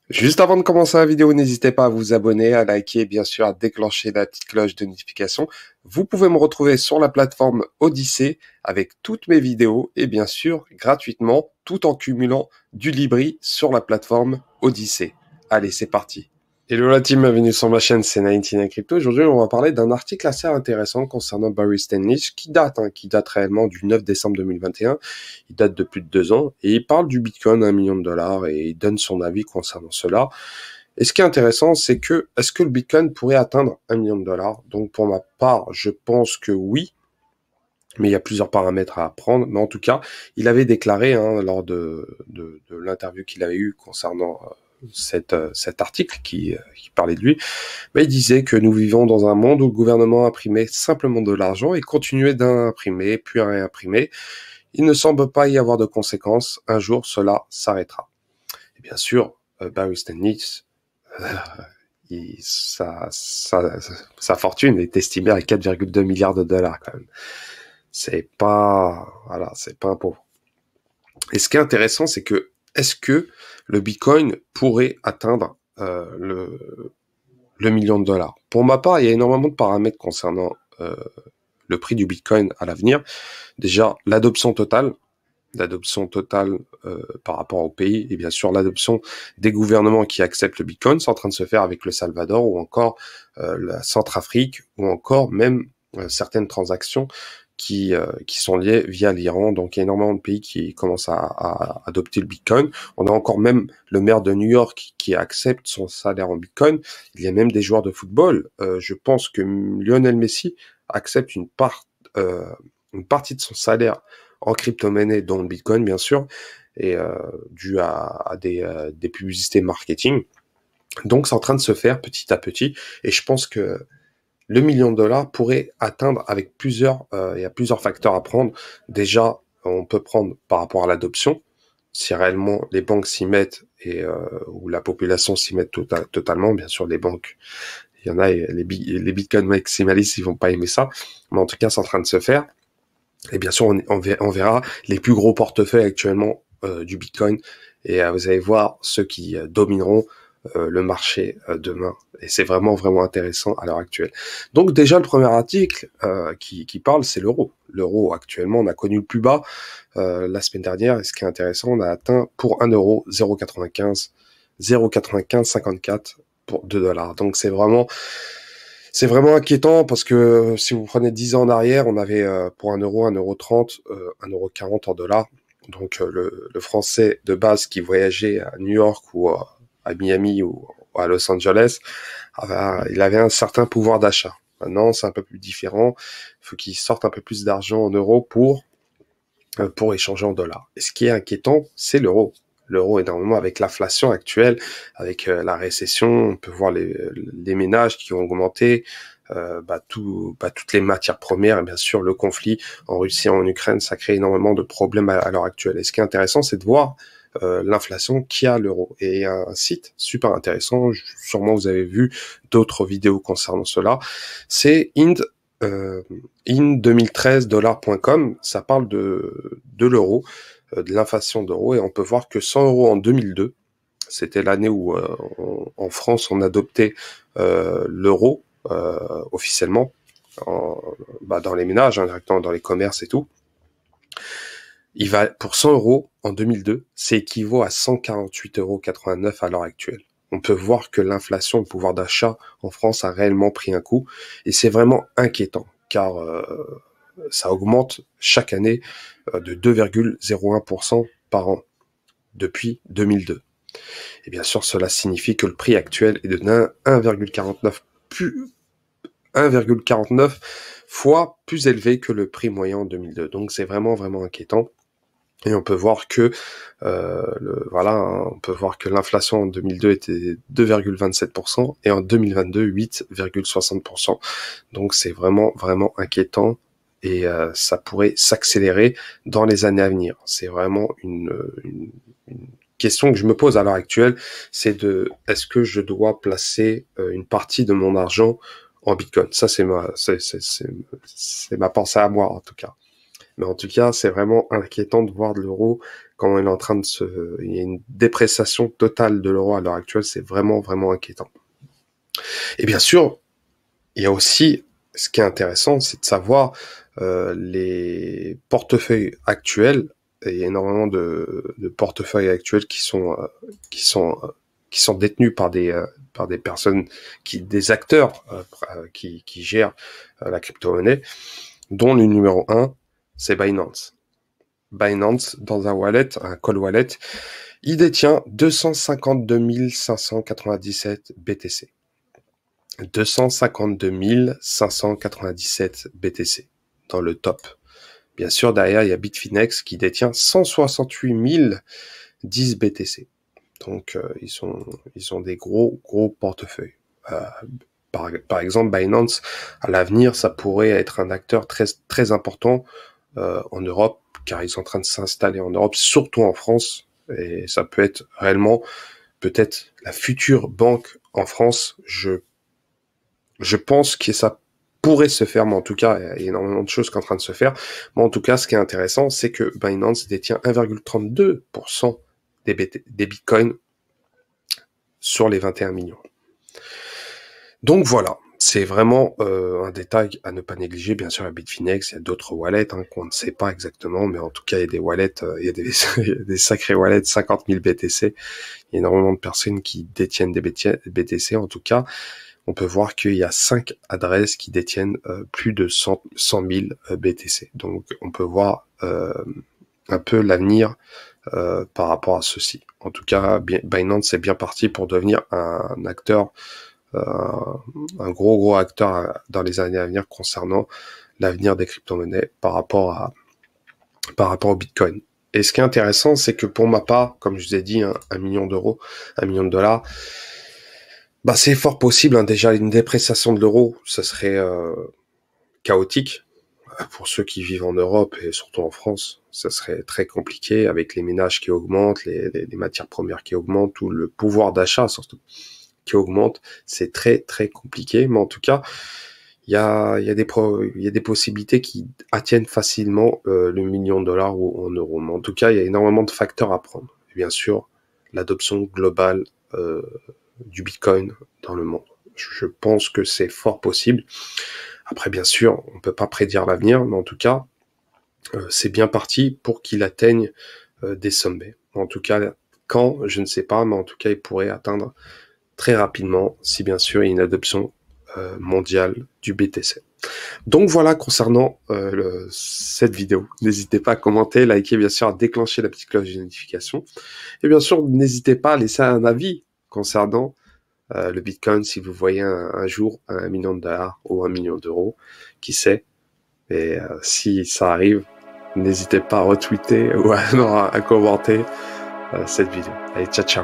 Juste avant de commencer la vidéo, n'hésitez pas à vous abonner, à liker et bien sûr à déclencher la petite cloche de notification. Vous pouvez me retrouver sur la plateforme Odyssée avec toutes mes vidéos et bien sûr gratuitement tout en cumulant du Libri sur la plateforme Odyssée. Allez, c'est parti. Hello la team, bienvenue sur ma chaîne, c'est 99 Crypto. Aujourd'hui, on va parler d'un article assez intéressant concernant Barry Steinlich qui date réellement du 9 décembre 2021. Il date de plus de 2 ans et il parle du Bitcoin à 1 million de dollars et il donne son avis concernant cela. Et ce qui est intéressant, c'est que est-ce que le Bitcoin pourrait atteindre 1 million de dollars? Donc pour ma part, je pense que oui. Mais il y a plusieurs paramètres à prendre. Mais en tout cas, il avait déclaré lors de l'interview qu'il avait eue concernant cet article qui parlait de lui, mais il disait que nous vivons dans un monde où le gouvernement imprimait simplement de l'argent et continuait d'imprimer, puis à réimprimer. Il ne semble pas y avoir de conséquences. Un jour, cela s'arrêtera. Et bien sûr, Barry Steinlich, sa fortune est estimée à 4,2 milliards de dollars quand même. C'est pas un pauvre. Et ce qui est intéressant, c'est que est-ce que le Bitcoin pourrait atteindre le million de dollars? Pour ma part, il y a énormément de paramètres concernant le prix du Bitcoin à l'avenir. Déjà, l'adoption totale par rapport au pays, et bien sûr l'adoption des gouvernements qui acceptent le Bitcoin. C'est en train de se faire avec le Salvador ou encore la Centrafrique ou encore même certaines transactions qui sont liées via l'Iran. Donc il y a énormément de pays qui commencent à adopter le Bitcoin. On a encore même le maire de New York qui accepte son salaire en Bitcoin. Il y a même des joueurs de football. Je pense que Lionel Messi accepte une partie de son salaire en crypto-monnaie, dont le Bitcoin bien sûr, et dû à des publicités marketing. Donc c'est en train de se faire petit à petit, et je pense que le million de dollars pourrait atteindre avec il y a plusieurs facteurs à prendre. Déjà, on peut prendre par rapport à l'adoption, si réellement les banques s'y mettent et ou la population s'y met totalement. Bien sûr, les banques, il y en a, les Bitcoin maximalistes, ils vont pas aimer ça, mais en tout cas, c'est en train de se faire. Et bien sûr, on verra les plus gros portefeuilles actuellement du Bitcoin. Et vous allez voir ceux qui domineront le marché demain. Et c'est vraiment, vraiment intéressant à l'heure actuelle. Donc déjà, le premier article qui parle, c'est l'euro. L'euro, actuellement, on a connu le plus bas la semaine dernière. Et ce qui est intéressant, on a atteint pour 1 euro 0,9554 pour 2 dollars. Donc c'est vraiment inquiétant parce que si vous prenez 10 ans en arrière, on avait pour 1 euro, 1,30 €, 1,40 € en dollars. Donc le français de base qui voyageait à New York ou à Miami ou à Los Angeles, il avait un certain pouvoir d'achat. Maintenant, c'est un peu plus différent. Il faut qu'il sorte un peu plus d'argent en euros pour échanger en dollars. Et ce qui est inquiétant, c'est l'euro. L'euro énormément avec l'inflation actuelle, avec la récession, on peut voir les ménages qui ont augmenté, toutes les matières premières et bien sûr le conflit en Russie et en Ukraine, ça crée énormément de problèmes à l'heure actuelle. Et ce qui est intéressant, c'est de voir l'inflation qui a l'euro. Et il y a un site super intéressant, sûrement vous avez vu d'autres vidéos concernant cela, c'est in2013dollar.com, ça parle de l'euro, de l'inflation d'euros, et on peut voir que 100 € en 2002, c'était l'année où en France on adoptait l'euro officiellement dans les ménages, directement dans les commerces et tout. Il va pour 100 € en 2002, c'est équivaut à 148,89 € à l'heure actuelle. On peut voir que l'inflation, le pouvoir d'achat en France a réellement pris un coup, et c'est vraiment inquiétant, car ça augmente chaque année de 2,01% par an depuis 2002. Et bien sûr, cela signifie que le prix actuel est de 1,49 fois plus élevé que le prix moyen en 2002. Donc c'est vraiment, vraiment inquiétant. Et on peut voir que on peut voir que l'inflation en 2002 était 2,27% et en 2022 8,60%. Donc c'est vraiment, vraiment inquiétant, et ça pourrait s'accélérer dans les années à venir. C'est vraiment une question que je me pose à l'heure actuelle, c'est est-ce que je dois placer une partie de mon argent en Bitcoin? Ça c'est ma pensée à moi en tout cas. Mais en tout cas, c'est vraiment inquiétant de voir l'euro quand il est en train de il y a une dépréciation totale de l'euro à l'heure actuelle, c'est vraiment, vraiment inquiétant. Et bien sûr, il y a aussi, ce qui est intéressant, c'est de savoir les portefeuilles actuels. Et il y a énormément de portefeuilles actuels qui sont détenus par des personnes des acteurs qui gèrent la crypto-monnaie, dont le numéro 1, c'est Binance. Binance, dans un cold wallet, il détient 252 597 BTC. 252 597 BTC dans le top. Bien sûr, derrière, il y a Bitfinex qui détient 168 010 BTC. Donc, ils ont des gros portefeuilles. Par exemple, Binance, à l'avenir, ça pourrait être un acteur très, très important en Europe, car ils sont en train de s'installer en Europe, surtout en France. Et ça peut être réellement, peut-être, la future banque en France. Je pense que ça pourrait se faire, mais en tout cas, il y a énormément de choses qui sont en train de se faire. Mais en tout cas, ce qui est intéressant, c'est que Binance détient 1,32% des bitcoins sur les 21 millions. Donc voilà, c'est vraiment un détail à ne pas négliger. Bien sûr, il y a Bitfinex, il y a d'autres wallets qu'on ne sait pas exactement, mais en tout cas, il y a des wallets, il y a des sacrés wallets, 50 000 BTC. Il y a énormément de personnes qui détiennent des BTC, en tout cas. On peut voir qu'il y a 5 adresses qui détiennent plus de 100 000 BTC. Donc, on peut voir un peu l'avenir par rapport à ceci. En tout cas, Binance est bien parti pour devenir un acteur, un gros acteur dans les années à venir concernant l'avenir des crypto-monnaies par rapport au Bitcoin. Et ce qui est intéressant, c'est que pour ma part, comme je vous ai dit, 1 million d'euros, 1 million de dollars, bah c'est fort possible, déjà une dépréciation de l'euro, ça serait chaotique pour ceux qui vivent en Europe et surtout en France. Ça serait très compliqué avec les ménages qui augmentent, les matières premières qui augmentent, ou le pouvoir d'achat surtout qui augmente. C'est très très compliqué, mais en tout cas, il y a des possibilités qui atteignent facilement le million de dollars ou en euros. Mais en tout cas, il y a énormément de facteurs à prendre. Et bien sûr, l'adoption globale du Bitcoin dans le monde. Je pense que c'est fort possible. Après, bien sûr, on peut pas prédire l'avenir, mais en tout cas, c'est bien parti pour qu'il atteigne des sommets. En tout cas, quand, je ne sais pas, mais en tout cas, il pourrait atteindre très rapidement, si bien sûr il y a une adoption mondiale du BTC. Donc voilà concernant cette vidéo. N'hésitez pas à commenter, liker, bien sûr, à déclencher la petite cloche de notification. Et bien sûr, n'hésitez pas à laisser un avis concernant le Bitcoin si vous voyez un jour 1 million de dollars ou 1 million d'euros, qui sait. Et si ça arrive, n'hésitez pas à retweeter ou à commenter cette vidéo. Allez, ciao ciao.